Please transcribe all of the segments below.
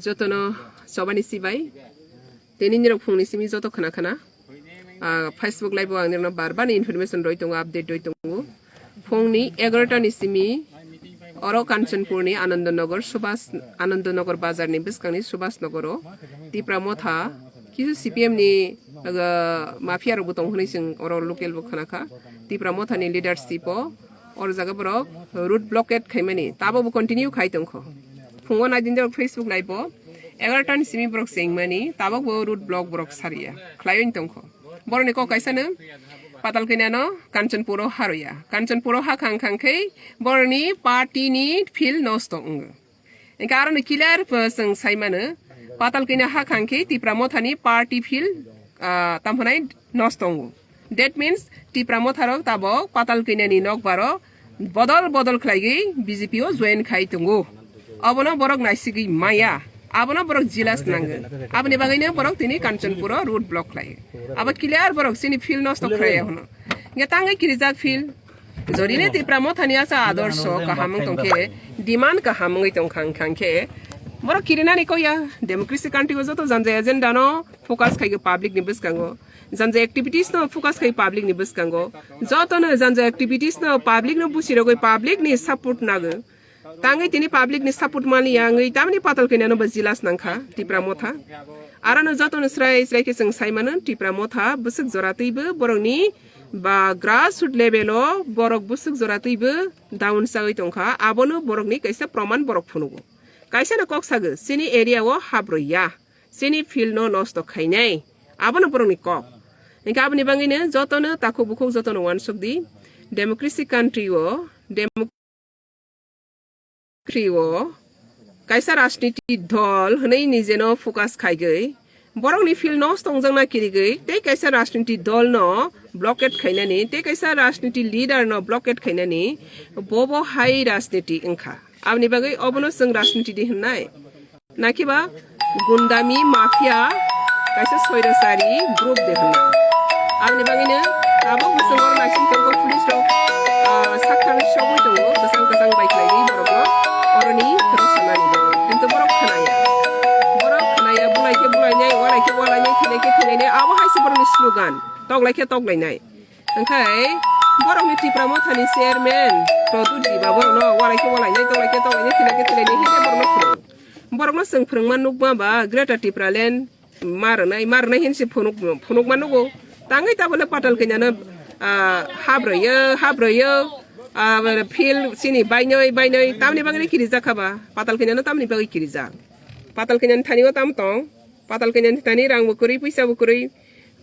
jotono sobani sibai tenin rok phungni simi joto khana khana Facebook live ang nirna barban information roi tongo update roi tongo phungni 11 ta ni simi oro kanchanpur ni Anandanagar Subhas Anandanagar bazar ni biskangni Subhas Nagaro tipra motha kisu CPM ni mafia ro butong hni sing oro local bo khana kha tipra motha ni leadership or jaga borok route blockade khaimani tabo bo continue khai tongkho phungo na din jok Facebook live bo 11 ta ni simi borok singmani tabo bo route block borok saria khlayon tongkho boroni ko kaisana patal kinano Kanchanpuro haruya Kanchanpuro ha khang khang khai borni party ni feel nosto ung karon clear person saimana patal kina ha khang khai tipra mothani party feel tamhonai nosto ung that means tipra motharo tabo patal kinani nok baro bodol khlai BJP o join khai tungu abono borok naisigi maya abono borok jilas nang abni bagaine borok tini Kanchanpuro road block lai aba clear borok sini feel nosto khaya hono ngetangai kirijak feel jorine tipra mothani asa adorsho kahamung tongke demand kahamung tongkhang khangke borok kirina ni koya democracy country go joto janja agenda no focus khai public ni biskango janja activities no focus khai public ni biskango joto no janja activities no public no busiro goi public ni support nago tangai tini public ni support mali yangai tamni patal kinano bajilas nangkha tipra motha arano joto no srai ke sing saimana tipra motha busuk jorataibo borokni ba grassroots level o borok busuk jorataibo down sagai tongkha abono borokni kaisa proman borok phunugo kaisa na kok sago sini area o habroya sini field no nosto khainai abono borokni kok engka abni bangine joto no takuk bukuk joto no wansukdi democracy country o kaisa rajniti dol hnei nijeno focus khaigai borokni feel nosto ongjangna kirigai tei kaisa rajniti dol no blockade khainani tei kaisa rajniti leader no blockade khainani bobo hai rajniti engkha abni bagai obono sing rajniti di hnai nakiba gundami mafia kaisa soirasari group de hnai abni bagine abo busangor nasin tongko police ro sakhan shoboi tongo kasang bike lai borok oroni rosanani kintu borok khanaya bulainai walai ke abo haisi borokni slogan toklainai angkai borokni tipra mothani chairman produt diba borokno walai ke toklainai khileke hine borokno borokno sing phurungman nukma ba greater tipraland marnai hinsi phunuk manugo tangai tabole patal kenyana habroyo fil sini bainoi tamni bangni kirija khaba patal kenyana tamni bagi kirija patal kenyan thanigo tam tong patal kenyan thani rang bukuri puisa bukuri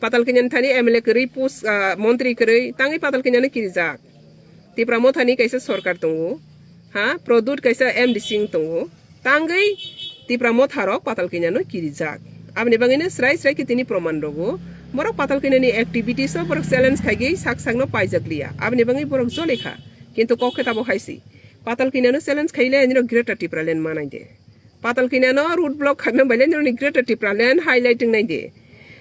patal kenyan thani MLA kuri pus montri kuri tangai patal kenyana kirija tipra mothani kaisa sarkar tongo ha produt kaisa MD sing tongo tangai tipra motharo patal kenyano kirija abni bangine srai ke tini proman rogo borok patal kenani activities o borok challenge khaigi saksang no paijakliya abni bangai borok jolekha kintu kokhe tabo haisi patal kenano challenge khaile niro greater tipraland manai de patal kenano route block khagna baile niro ni greater tipraland highlighting nai de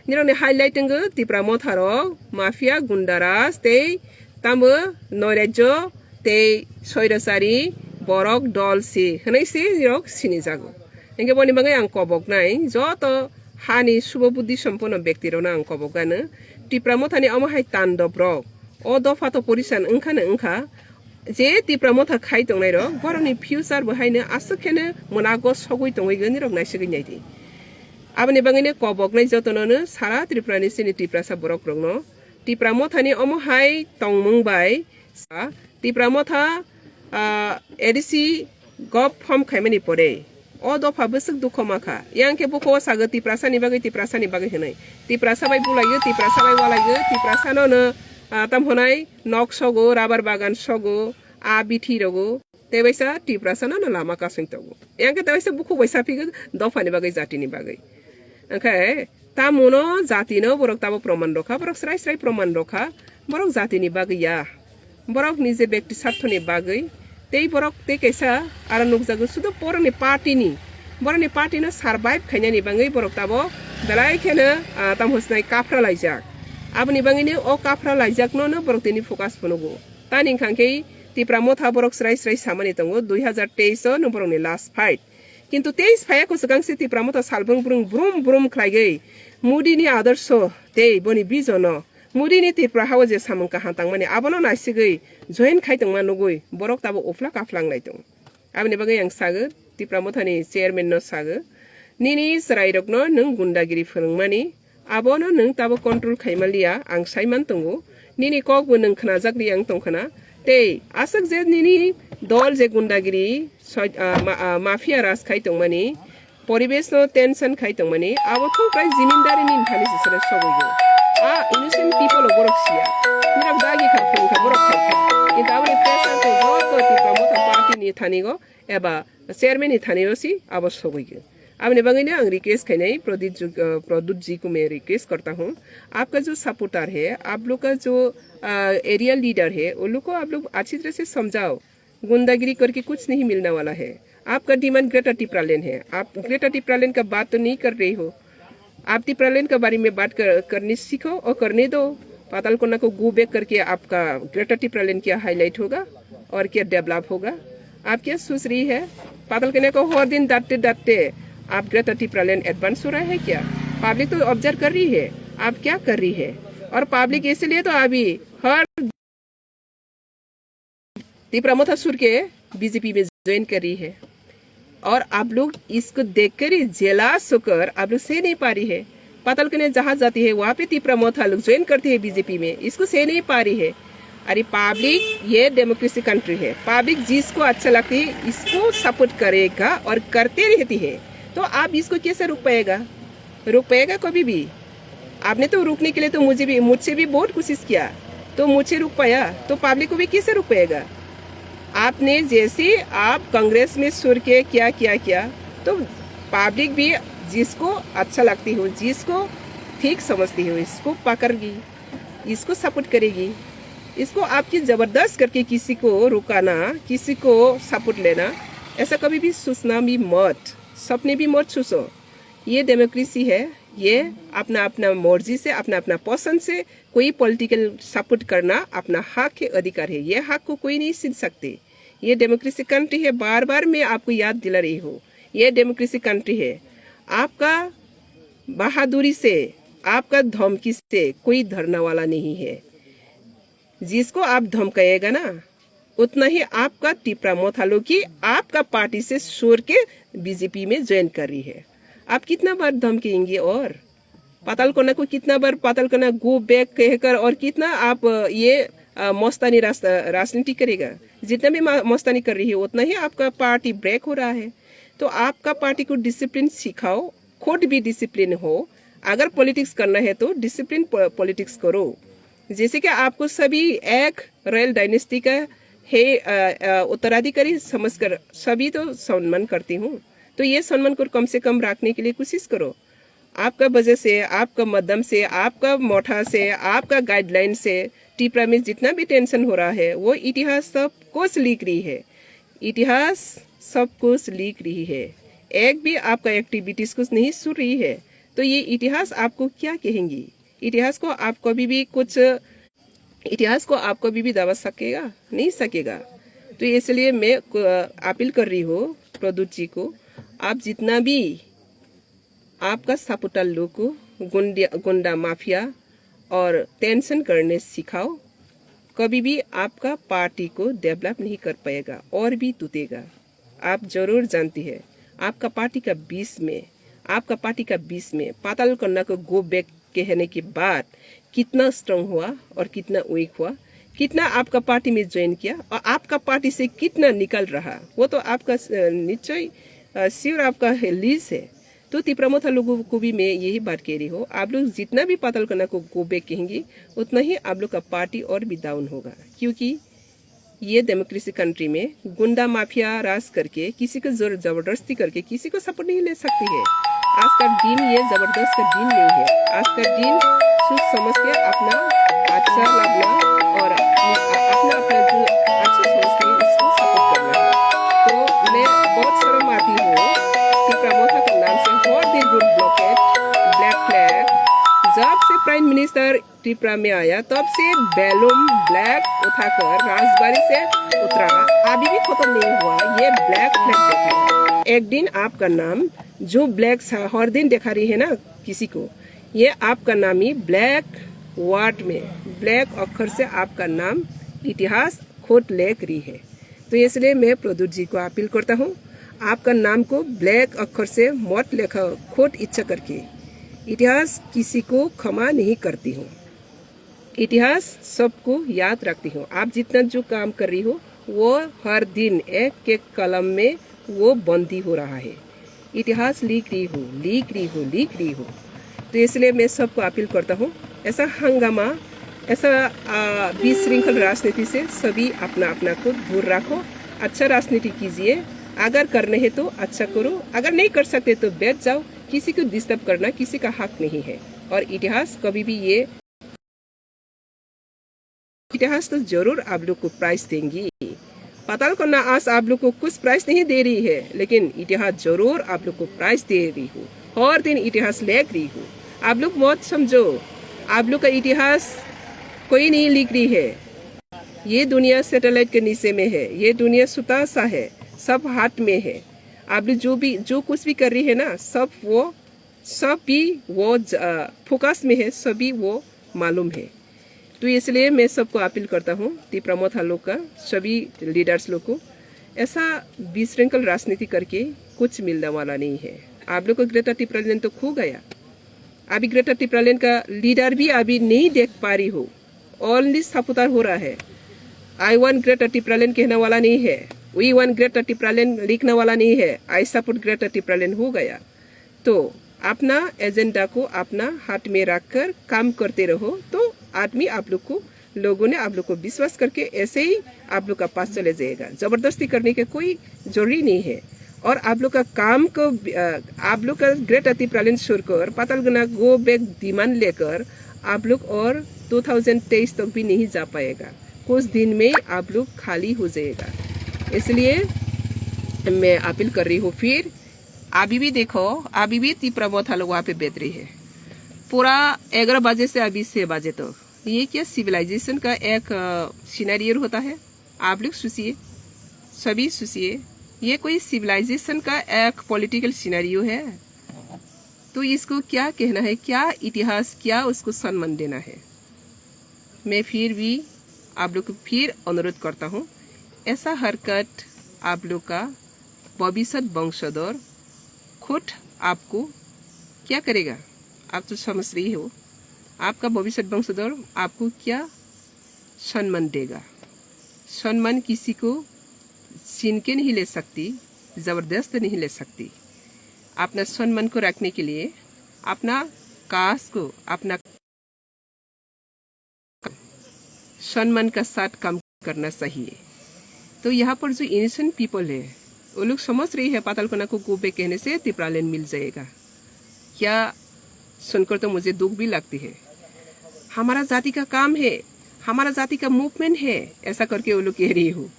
niro ni highlighting go tipra motharo mafia gundaras tei tambo noirajo tei soirasari borok dolsi hnai si niro sini jago engge boni bangai ang kobok nai joto hani subo buddhi সম্পন্ন ব্যক্তিরনা ang kobogana tipra mothani amahai tandop rok o dofa to porisan engkha je tipra motha khai tongnai rok boroni future bahaina asakhene monago sogoi tongoi gani rok naisigi naidi abni bangine kobognai jotonono sara triprani sini tipra sa borok rokno tipra mothani amahai tongmungbai tipra motha ADC gop form khaimani pore o dofa busuk dukhomaka yangke buko sago tiprasani bagai hnai tiprasa bai bulaiyo tiprasa bai walaiyo tiprasa no tamhonai nok sogo rabar bagan sogo a bithi rogo tebaisa tiprasa no lama kasing togo yangke tebaisa buko baisa pigi dofani bagai jatini bagai angkai tamuno jatino borok tabo proman rokha borok srai proman rokha borok jatini bagai ya borok nije ব্যক্তি স্বার্থনি bagai tei borok tei kaisa ara nukjago sudo boroni party no survive khainani bangai borok tabo belai khena tamhosnai kafra laijak abni bangini o kafra laijak no borok tini focus phunugo tani khangkei tipra motha borok srai samani tongo 2023 no borokni last fight किन्तु तेज फाया को सगां से तिप्रा मत सालब्रुं ब्रुम ब्रुम खलाइगै मुदी नि आदर्श ते बनि बिजन मुदी नि तिप्रा हाव जे सामं का हांतां माने आबनो नासिगै जयन खाइतों मा नगै बरक ताबो अफ्ला काफ्लां लाइतों आबनि बागै आं सागो तिप्रा मथानि चेयरमेन न सागो निनि सराइरक न नों गुन्दागिरि फोरोंमानि आबनो नों ताबो कंट्रोल खाइमालिया आं साइमान तंगो निनि ककबो नों खोनाजाकरि आं तंखना ते आसक जे निनि दल जे गुन्दागिरि माफिया राज खाइतों मानि परिवेश न टेंशन खाइतों मानि आबो थुप्राय जिमिनदारि नि थानि ससरे सबैगो इनोसेंट पीपल ऑफ बरकसिया निराक दागि खा फोरोंखा बरक खाइखा किन्तु आबनि प्रेसार को जत तिप्रा मथा पार्टी नि थानिगो एबा चेयरमैन नि थानिगोसी आबो सबैगो आपने बगैने आं रिक्वेस्ट खाई प्रदूत जी को मैं रिक्वेस्ट करता हूँ आपका जो सपोर्टर है आप लोग का जो एरिया लीडर है उन लोग को आप लोग अच्छी तरह से समझाओ गुंडागिरी करके कुछ नहीं मिलने वाला है आपका डिमांड ग्रेटर टिप्रालैंड है आप ग्रेटर टिप्रालैंड का बात तो नहीं कर रही हो आप टिप्रालैंड के बारे में बात करने सीखो और करने दो पाताल कोना को गो बैक करके आपका ग्रेटर टिप्रालैंड क्या हाईलाइट होगा और क्या डेवलप होगा आप क्या सोच रही है पाताल कोना को हर दिन डांटते आप ग्रेटर टिप्रालैंड एडवांस हो रहा है क्या पब्लिक तो ऑब्जर्व कर रही है आप क्या कर रही है और पब्लिक इसलिए तो अभी हर तिप्रा मथा सुर के बीजेपी में ज्वाइन कर रही है और आप लोग इसको देखकर ही जेलास होकर आप लोग सह नहीं पा रही है पाताल कन्या जहाँ जाती है वहाँ पे तिप्रा मथा लोग ज्वाइन करती है बीजेपी में इसको सह नहीं पा रही है अरे पब्लिक ये डेमोक्रेसी कंट्री है पब्लिक जिसको अच्छा लगती है इसको सपोर्ट करेगा और करते रहती है तो आप इसको कैसे रोक पाएगा कभी भी आपने तो रोकने के लिए तो मुझसे भी बहुत कोशिश किया तो मुझसे रुक पाया तो पब्लिक को भी कैसे रोक पाएगा आपने जैसे आप कांग्रेस में सुर के क्या तो पब्लिक भी जिसको अच्छा लगती हो जिसको ठीक समझती हो इसको पकड़गी इसको सपोर्ट करेगी इसको आपकी जबरदस्त करके किसी को रुकाना किसी को सपोर्ट लेना ऐसा कभी भी सोचना भी मत सपने भी मत सोचो ये डेमोक्रेसी है ये अपना अपना मर्जी से अपना अपना पसंद से कोई पॉलिटिकल सपोर्ट करना अपना हक है अधिकार है ये हक को कोई नहीं छीन सकते ये डेमोक्रेसी कंट्री है बार बार मैं आपको याद दिला रही हूँ ये डेमोक्रेसी कंट्री है आपका बहादुरी से आपका धमकी से कोई धरने वाला नहीं है जिसको आप धमकाएगा ना उतना ही आपका टिप्रा मोथालो की आपका पार्टी से छोड़ के बीजेपी में ज्वाइन कर रही है आप कितना बार धमकेंगे और पाताल कोना को कितना बार पाताल कोना गो बैक कहकर और कितना आप ये मस्तानी राजनीति करेगा जितना भी मस्तानी कर रही है उतना ही आपका पार्टी ब्रेक हो रहा है तो आपका पार्टी को डिसिप्लिन सिखाओ खुद भी डिसिप्लिन हो अगर पॉलिटिक्स करना है तो डिसिप्लिन पॉलिटिक्स करो जैसे कि आपको सभी एक रॉयल डायनेस्टी का है उत्तराधिकारी समझकर सभी तो सम्मान करती हूँ तो ये सम्मान को कम से कम रखने के लिए कोशिश करो आपका वजह से आपका मध्यम से आपका मोठा से आपका गाइडलाइन से टिप्रा में जितना भी टेंशन हो रहा है वो इतिहास सब कुछ लिख रही है इतिहास सब कुछ लिख रही है एक भी आपका एक्टिविटीज कुछ नहीं सुन रही है तो ये इतिहास आपको क्या कहेंगी इतिहास को आप कभी भी दबा सकेगा नहीं सकेगा तो इसलिए मैं अपील कर रही हूँ प्रदूत जी को आप जितना भी आपका सपोर्टर लोग को गुंडा माफिया और टेंशन करने सिखाओ कभी भी आपका पार्टी को डेवलप नहीं कर पाएगा और भी टूटेगा आप जरूर जानती है आपका पार्टी का बीच में पाताल कन्या को गो बैक कहने के बाद कितना स्ट्रांग हुआ और कितना वीक हुआ कितना आपका पार्टी में ज्वाइन किया और आपका पार्टी से कितना निकल रहा वो तो आपका निश्चय श्योर आपका लीज है तो तिप्रा मोथा लोगों को भी मैं यही बात कह रही हूँ आप लोग जितना भी पाताल कन्या को गो बैक कहेंगे उतना ही आप लोग का पार्टी और भी डाउन होगा क्योंकि ये डेमोक्रेसी कंट्री में गुंडा माफिया राज करके किसी को जबरदस्ती करके किसी को सपोर्ट नहीं ले सकती है आज का दिन ये जबरदस्त का दिन नहीं है आज का दिन सोच समझ के अपना अच्छा लगना और अपना जो अच्छा समझते हैं इसको सपोर्ट करना है तो मैं बहुत शर्म आती हूँ टिप्रा मोथा के नाम से हर दिन रोड ब्लॉकेट ब्लैक फ्लैग जब से प्राइम मिनिस्टर त्रिपुरा में आया तब से बैलून ब्लैक उठाकर राजबाड़ी से उतरा अभी भी खत्म नहीं हुआ ये ब्लैक फ्लैग देखा है एक दिन आपका नाम जो ब्लैक हर दिन दिखा रही है ना किसी को, ये आपका नाम ही ब्लैक वर्ड में ब्लैक अक्षर से आपका नाम इतिहास खोट लिख रही है। तो इसलिए मैं प्रदूत जी को अपील करता हूँ, आपका नाम को ब्लैक अक्षर से मत लिखो खोट इच्छा करके। इतिहास किसी को क्षमा नहीं करती हूँ, इतिहास सबको याद रखती हूँ। आप जितना जो काम कर रही हो वो हर दिन एक एक कलम में वो बंदी हो रहा है। इतिहास लिख रही हूँ। तो इसलिए मैं सबको अपील करता हूँ, ऐसा हंगामा, ऐसा विशृंखल राजनीति से सभी अपना अपना को दूर रखो। अच्छा राजनीति कीजिए, अगर करने है तो अच्छा करो, अगर नहीं कर सकते तो बैठ जाओ। किसी को डिस्टर्ब करना किसी का हक नहीं है। और इतिहास कभी भी ये इतिहास तो जरूर आप लोग को प्राइज देंगी। पाताल कन्या आज आप लोग को कुछ प्राइज नहीं दे रही है, लेकिन इतिहास जरूर आप लोग को प्राइज दे रही हूँ। हर दिन इतिहास लिख रही हूँ। आप लोग मत समझो आप लोग का इतिहास कोई नहीं लिख रही है। ये दुनिया सैटेलाइट के नीचे में है, ये दुनिया सुता सा है, सब हाथ में है। आप लोग जो कुछ भी कर रही है ना, सब भी वो फोकस में है, सभी वो मालूम है। तो इसलिए मैं सबको अपील करता हूँ, प्रमोद लोग का सभी लीडर्स लोग को, ऐसा विशृंखल राजनीति करके कुछ मिलने वाला नहीं है। आप लोग को ग्रेटा टिप्रालेन तो खो गया। अभी ग्रेटा टिप्रालेन का लीडर भी अभी नहीं देख पा रही हो, ओनली सपुतार हो रहा है। आई वांट ग्रेटा टिप्रालेन कहने वाला नहीं है, वी वांट ग्रेटा टिप्रालेन लिखने वाला नहीं है, आई सपोर्ट ग्रेटा टिप्रालेन हो गया। तो अपना एजेंडा को अपना हाथ में रखकर काम करते रहो, तो आदमी आप लोग को, लोगों ने आप लोग को विश्वास करके ऐसे ही आप लोग का पास चले जाएगा। जबरदस्ती करने के कोई जरूरी नहीं है। और आप लोग का काम को आप लोग का ग्रेट टिप्रालेन छोड़कर पातालकन्या गो बैक डिमांड लेकर आप लोग और 2023 तक भी नहीं जा पाएगा। कुछ दिन में आप लोग खाली हो जाएगा। इसलिए मैं अपील कर रही हूँ। फिर अभी भी देखो, अभी भी प्रमोद लोग वहाँ पे बैठ रही है पूरा 11 बजे से अभी 6 बजे तक। ये क्या सिविलाइजेशन का एक सिनेरियो होता है? आप लोग सोचिए, सभी सोचिए, ये कोई सिविलाइजेशन का एक पॉलिटिकल सिनेरियो है? तो इसको क्या कहना है, क्या इतिहास, क्या उसको सम्मान देना है? मैं फिर भी आप लोग को फिर अनुरोध करता हूँ, ऐसा हरकत आप लोग का भविष्य वंशधर खुद आपको क्या करेगा? आप तो समझ रही हो, आपका भविष्य वंशधर आपको क्या सम्मान देगा? सम्मान किसी को छीन के नहीं ले सकती, जबरदस्त नहीं ले सकती। अपना सम्मान को रखने के लिए अपना कास्ट को, अपना सम्मान का साथ काम करना चाहिए। तो यहाँ पर जो इनोसेंट पीपल है, वो लोग समझ रही है पातालकन्या को गो बैक कहने से टिप्रालेन मिल जाएगा। क्या सुनकर तो मुझे दुख भी लगती है। हमारा जाति का काम है, हमारा जाति का मूवमेंट है, ऐसा करके वो लोग कह रही हो।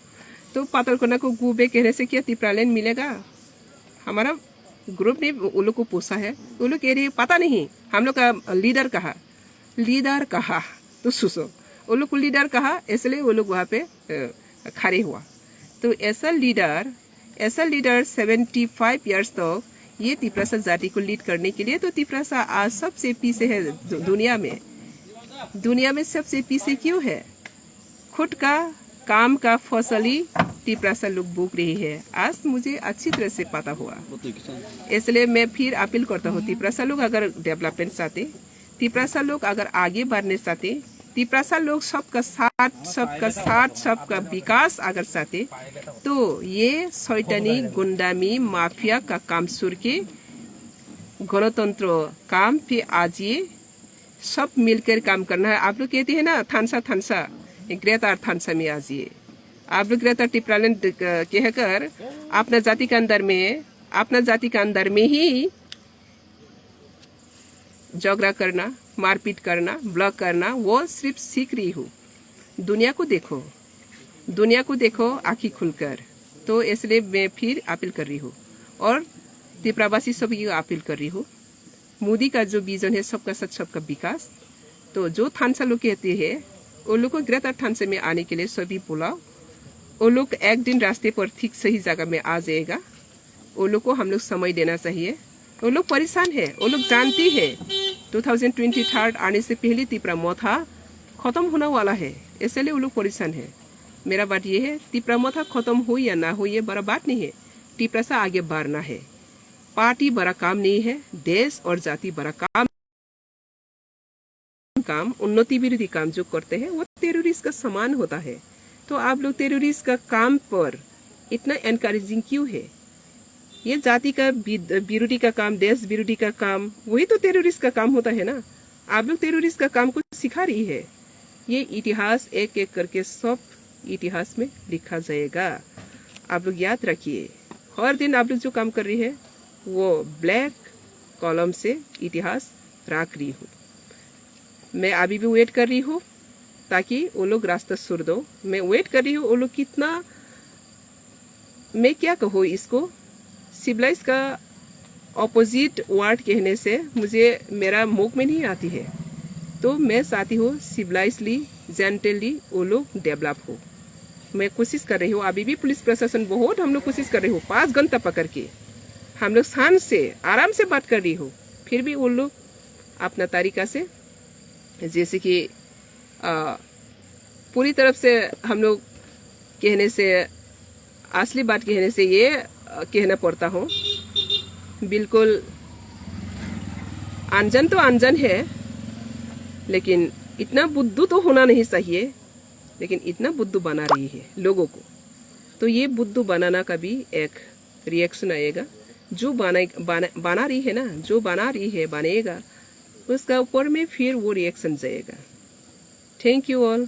तो पातालकन्या को गो बैक कहने से क्या टिप्रालेन मिलेगा? हमारा ग्रुप ने वो लोग को पूछा है, वो लोग कह रही है पता नहीं। हम लोग का लीडर कहा तो सुसो, वो लोग को लीडर कहा, इसलिए वो लोग वहाँ पे खड़े हुआ। तो ऐसा लीडर 75 इयर्स तक ये तिप्रासा जाति को लीड करने के लिए, तो तिप्रासा आज सबसे पीछे है दुनिया में सबसे पीछे क्यों है? खुद का काम का फसल ही तिप्रासा लोग भूख रही है। आज मुझे अच्छी तरह से पता हुआ, इसलिए मैं फिर अपील करता हूँ, तिप्रासा लोग अगर डेवलपमेंट चाहते, तिप्रासा लोग अगर आगे बढ़ने चाहते, तिप्रासा लोग सबका साथ सबका विकास अगर चाहते, तो ये शैतानी गुंडामी माफिया का काम छोड़ के गणतंत्र काम पे आज ये सब मिलकर काम करना है। आप लोग कहते हैं ना थानसा ग्रेटा थानसा में आज ये आप लोग ग्रेटा टिप्रालेन कहकर अपना जाति के अंदर में ही झगड़ा करना, मारपीट करना, ब्लॉक करना, वो सिर्फ सीख रही हूँ। दुनिया को देखो आँखी खुलकर। तो इसलिए मैं फिर अपील कर रही हूँ और तिप्रावासी सभी को अपील कर रही हूँ। मोदी का जो विजन है सबका साथ सबका विकास, तो जो थानसा लोग कहते हैं वो लोग को ग्रेटर थानसा में आने के लिए सभी बुलाओ। वो लोग एक दिन रास्ते पर ठीक सही जगह में आ जाएगा। वो लोग को हम लोग समय देना चाहिए। वो लोग परेशान है, वो लोग जानती है 2023 आने से पहले तीपरा मोथा खत्म होने वाला है, इसलिए वो लोग परेशान है। मेरा बात ये है, तीपरा मोथा खत्म हो या ना हो ये बड़ा बात नहीं है, तीपरा से आगे बढ़ना है। पार्टी बड़ा काम नहीं है, देश और जाति बड़ा काम उन्नति विरोधी काम जो करते हैं वो टेररिस्ट का समान होता है। तो आप लोग टेररिस्ट का काम पर इतना एनकरेजिंग क्यों है? ये जाति का विरोधी का काम, देश विरोधी का काम, वही तो टेररिस्ट का काम होता है ना। आप लोग टेररिस्ट का काम कुछ सिखा रही है। ये इतिहास एक एक करके सब इतिहास में लिखा जाएगा। आप लोग याद रखिए, हर दिन आप लोग जो काम कर रही है वो ब्लैक कॉलम से इतिहास रख रही हूँ। मैं अभी भी वेट कर रही हूँ ताकि वो लोग रास्ता छोड़ दो। मैं वेट कर रही हूँ वो लोग कितना, मैं क्या कहूँ इसको, सिविलाइज का ऑपोजिट वर्ड कहने से मुझे मेरा मुख में नहीं आती है। तो मैं चाहती हूँ सिविलाइजली जेंटली वो लोग डेवलप हो। मैं कोशिश कर रही हूँ, अभी भी पुलिस प्रशासन बहुत हम लोग कोशिश कर रही हूँ, 5 घंटा पकड़ के हम लोग शान से आराम से बात कर रही हो, फिर भी वो लोग अपना तरीका से, जैसे कि पूरी तरफ से हम लोग कहने से, असली बात कहने से ये कहना पड़ता हो, बिल्कुल अनजान तो अनजान है, लेकिन इतना बुद्धू तो होना नहीं चाहिए, लेकिन इतना बुद्धू बना रही है लोगों को। तो ये बुद्धू बनाना का भी एक रिएक्शन आएगा। जो बना रही है ना, जो बना रही है बनेगा, उसका ऊपर में फिर वो रिएक्शन जाएगा। Thank you all.